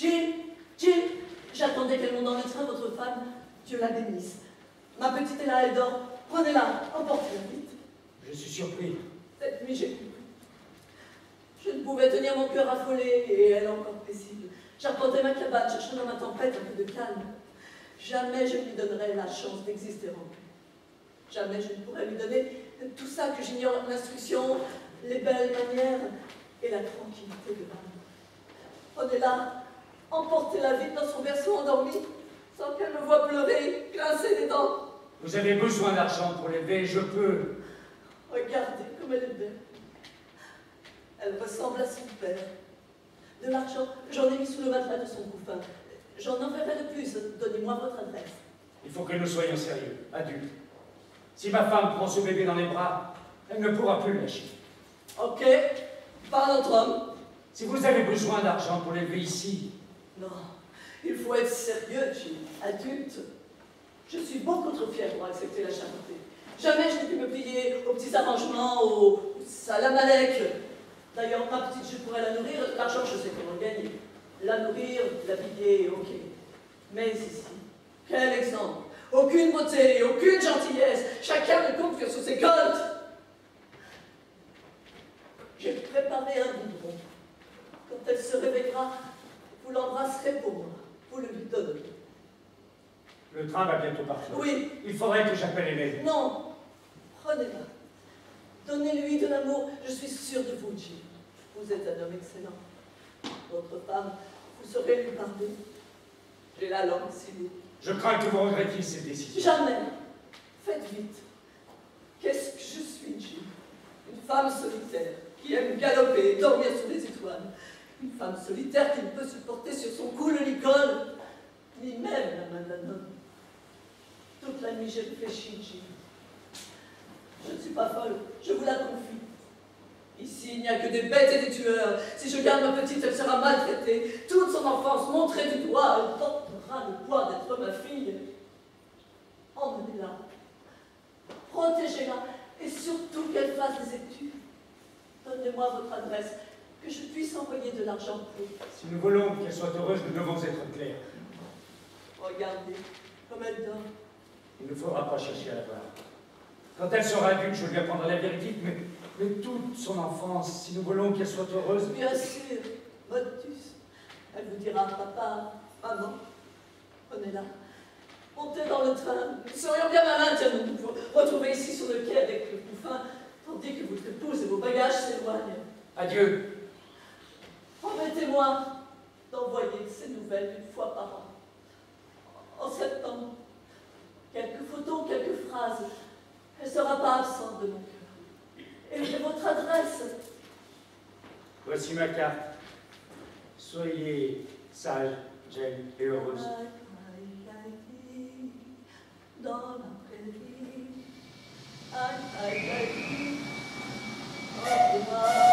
Jill, Jill, j'attendais qu'elle monte dans le train, votre femme, Dieu la bénisse. Ma petite est là, elle dort. Prenez-la, emportez-la vite. Je suis surpris. Cette nuit, je ne pouvais tenir mon cœur affolé, et elle encore paisible. J'arpentais ma cabane, cherchant dans ma tempête un peu de calme. Jamais je ne lui donnerais la chance d'exister en paix. Jamais je ne pourrais lui donner tout ça que j'ignore, l'instruction, les belles manières et la tranquillité de l'âme. Prenez-la, emportez-la vite dans son berceau endormi, sans qu'elle me voie pleurer, grincer des dents. Vous avez besoin d'argent pour l'élever, je peux. Regardez comme elle est belle. Elle ressemble à son père. De l'argent, j'en ai mis sous le matelas de son couffin. J'en enverrai de plus. Donnez-moi votre adresse. Il faut que nous soyons sérieux, adultes. Si ma femme prend ce bébé dans les bras, elle ne pourra plus le lâcher. Ok, parle entre hommes. Si vous avez besoin d'argent pour l'élever ici... Non, il faut être sérieux, Jim, adulte. Je suis beaucoup trop fière pour accepter la charité. Jamais je n'ai pu me plier aux petits arrangements, aux salamalek. D'ailleurs, ma petite, je pourrais la nourrir. L'argent, je sais comment le gagner. La nourrir, l'habiller, ok. Mais ici, quel exemple! Aucune beauté, aucune gentillesse. Chacun ne compte que sur ses comptes. J'ai préparé un biberon. Quand elle se réveillera, vous l'embrasserez pour moi. Vous le lui donnerez. Le train va bientôt partir. Oui. Il faudrait que j'appelle Hélène. Non. Prenez-la. Donnez-lui de l'amour. Je suis sûre de vous, Jim. Vous êtes un homme excellent. Votre femme, vous saurez lui parler. J'ai la langue si lourde. Je crains que vous regrettiez cette décision. Jamais. Faites vite. Qu'est-ce que je suis, Jim? Une femme solitaire qui aime galoper et dormir sous les étoiles. Une femme solitaire qui ne peut supporter sur son cou le licol, ni même la main d'un homme. Toute la nuit, j'ai réfléchi, Jim. Je ne suis pas folle, je vous la confie. Ici, il n'y a que des bêtes et des tueurs. Si je garde ma petite, elle sera maltraitée. Toute son enfance montrée du doigt, elle portera le poids d'être ma fille. Emmenez-la, protégez-la, et surtout qu'elle fasse des études. Donnez-moi votre adresse, que je puisse envoyer de l'argent pour. Si nous voulons qu'elle soit heureuse, nous devons être clairs. Regardez, comme elle dort. Il ne faudra pas chercher à la voir. Quand elle sera adulte, je lui apprendrai la vérité, mais toute son enfance, si nous voulons qu'elle soit heureuse... Bien sûr, Motus. Elle vous dira, papa, maman, prenez-la. Montez dans le train. Nous serions bien malins de nous retrouver ici sur le quai avec le couffin, tandis que votre épouse et vos bagages s'éloignent. Adieu. Promettez-moi d'envoyer ces nouvelles une fois par an. En septembre, quelques photos, quelques phrases. Elle ne sera pas absente de mon cœur. Et votre adresse? Voici ma carte. Soyez sage, Jane, et heureuse. Dans la prairie, aïe, aïe, aïe, aïe,